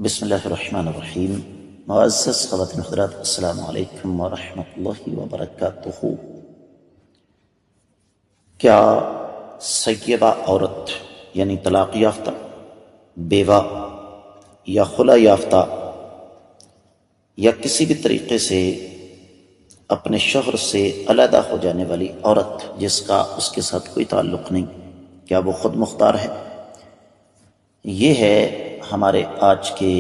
بسم اللہ الرحمن الرحیم۔ معزز خواتین حضرات، السلام علیکم ورحمۃ اللہ وبرکاتہ۔ کیا سیبہ عورت یعنی طلاق یافتہ، بیوہ یا خلا یافتہ یا کسی بھی طریقے سے اپنے شوہر سے علیحدہ ہو جانے والی عورت جس کا اس کے ساتھ کوئی تعلق نہیں، کیا وہ خود مختار ہے؟ یہ ہے ہمارے آج کے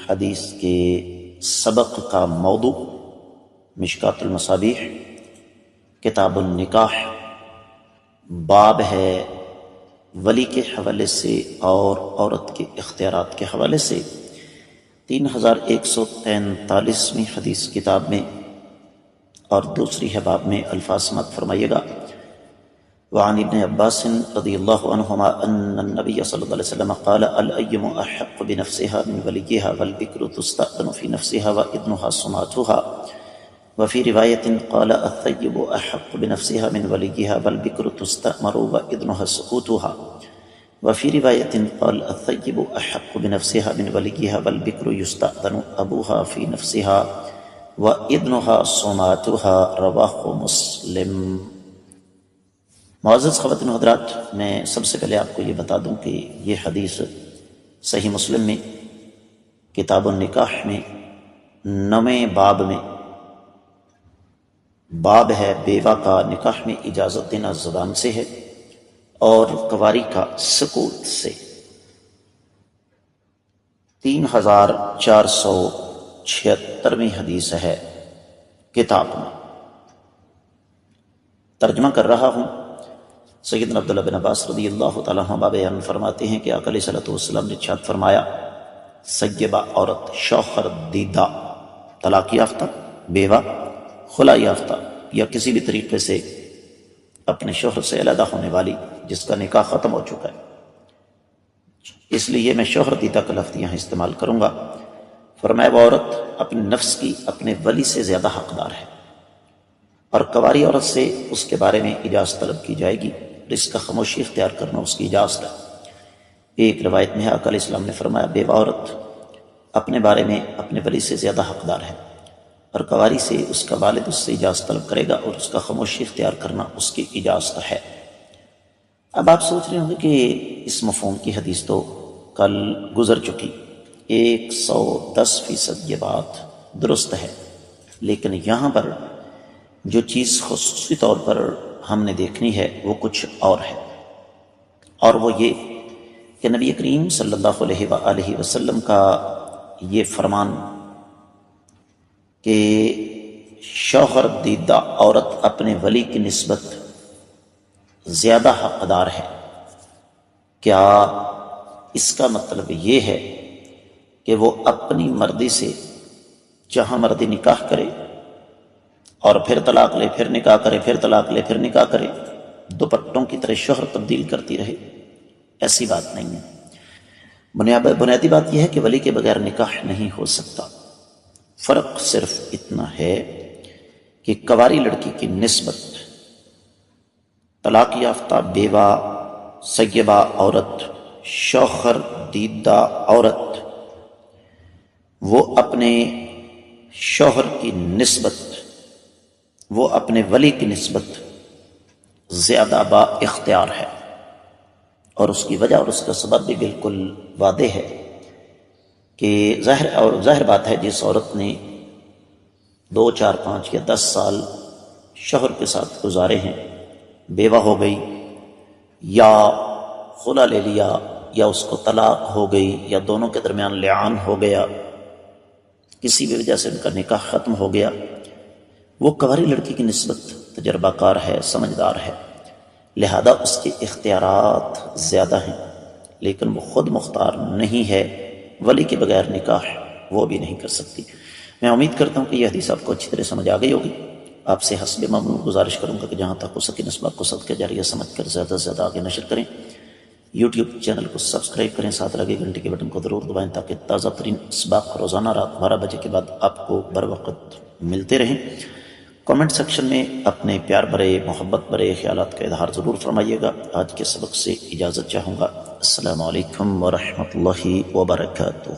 حدیث کے سبق کا موضوع۔ مشکات المصابیح، کتاب النکاح، باب ہے ولی کے حوالے سے اور عورت کے اختیارات کے حوالے سے۔ 3143ویں حدیث کتاب میں اور دوسری ہے باب میں الفاظ سماعت فرمائیے گا۔ وعن ابن عباس رضی اللہ عنہما ان النبی صلی اللہ علیہ وسلم قال الأیم احق بنفسها من ولیها والبکر تستأذن في نفسها وإذنها صماتها وفي روایت قال الثیب احق بنفسها من ولیها والبکر تستأمر وإذنها سکوتها وفي روایت قال الثیب احق بنفسها من ولیها والبکر یستأذن ابوها في نفسها وإذنها صماتها رواہ مسلم۔ معزز خواتین و حضرات، میں سب سے پہلے آپ کو یہ بتا دوں کہ یہ حدیث صحیح مسلم میں کتاب النکاح میں 9ویں باب میں باب ہے بیوہ کا نکاح میں اجازت دینا زبان سے ہے اور کنواری کا سکوت سے۔ 3476ویں حدیث ہے کتاب میں۔ ترجمہ کر رہا ہوں۔ سیدنا عبداللہ بن عباس رضی اللہ تعالیٰ عنہ بیان فرماتے ہیں کہ آقا علیہ السلام نے ارشاد فرمایا، سیبہ عورت، شوہر دیدہ، طلاق یافتہ، بیوہ، خلا یافتہ یا کسی بھی طریقے سے اپنے شوہر سے علیحدہ ہونے والی جس کا نکاح ختم ہو چکا ہے، اس لیے میں شوہر دیدہ کا لفظ یہاں استعمال کروں گا۔ فرمایا وہ عورت اپنے نفس کی اپنے ولی سے زیادہ حقدار ہے، اور کنواری عورت سے اس کے بارے میں اجازت طلب کی جائے گی، اس کا خاموشی اختیار کرنا اس کی اجازت ہے۔ ایک روایت میں آقا علیہ السلام نے فرمایا بیوہ عورت اپنے بارے میں اپنے ولی سے زیادہ حقدار ہے، اور کنواری سے اس کا والد اس سے اجازت طلب کرے گا اور اس کا خاموشی اختیار کرنا اس کی اجازت ہے۔ اب آپ سوچ رہے ہوں گے کہ اس مفہوم کی حدیث تو کل گزر چکی، 110% یہ بات درست ہے، لیکن یہاں پر جو چیز خصوصی طور پر ہم نے دیکھنی ہے وہ کچھ اور ہے، اور وہ یہ کہ نبی کریم صلی اللہ علیہ وآلہ وسلم کا یہ فرمان کہ شوہر دیدہ عورت اپنے ولی کی نسبت زیادہ حقدار ہے، کیا اس کا مطلب یہ ہے کہ وہ اپنی مرضی سے جہاں مرضی نکاح کرے اور پھر طلاق لے، پھر نکاح کرے، پھر طلاق لے، پھر نکاح کرے، دوپٹوں کی طرح شوہر تبدیل کرتی رہے؟ ایسی بات نہیں ہے۔ بنیادی بات یہ ہے کہ ولی کے بغیر نکاح نہیں ہو سکتا۔ فرق صرف اتنا ہے کہ کنواری لڑکی کی نسبت طلاق یافتہ بیوہ، سیبہ عورت، شوہر دیدہ عورت، وہ اپنے شوہر کی نسبت، وہ اپنے ولی کی نسبت زیادہ با اختیار ہے، اور اس کی وجہ اور اس کا سبب بھی بالکل واضح ہے کہ ظاہر بات ہے جس عورت نے 2، 4، 5 یا 10 سال شوہر کے ساتھ گزارے ہیں، بیوہ ہو گئی یا خلا لے لیا یا اس کو طلاق ہو گئی یا دونوں کے درمیان لعان ہو گیا، کسی بھی وجہ سے ان کا نکاح ختم ہو گیا، وہ کنواری لڑکی کی نسبت تجربہ کار ہے، سمجھدار ہے، لہذا اس کے اختیارات زیادہ ہیں، لیکن وہ خود مختار نہیں ہے، ولی کے بغیر نکاح وہ بھی نہیں کر سکتی۔ میں امید کرتا ہوں کہ یہ حدیث آپ کو اچھی طرح سمجھ آ گئی ہوگی۔ آپ سے حسب معمول گزارش کروں گا کہ جہاں تک ہو سکے نسبت کو صدقہ جاریہ سمجھ کر زیادہ سے زیادہ آگے نشر کریں۔ یوٹیوب چینل کو سبسکرائب کریں، ساتھ لگے گھنٹے کے بٹن کو ضرور دبائیں تاکہ تازہ ترین اسباق روزانہ رات 12 بجے کے بعد آپ کو بر وقت ملتے رہیں۔ کامنٹ سیکشن میں اپنے پیار بھرے، محبت بھرے خیالات کا اظہار ضرور فرمائیے گا۔ آج کے سبق سے اجازت چاہوں گا۔ السلام علیکم ورحمۃ اللہ وبرکاتہ۔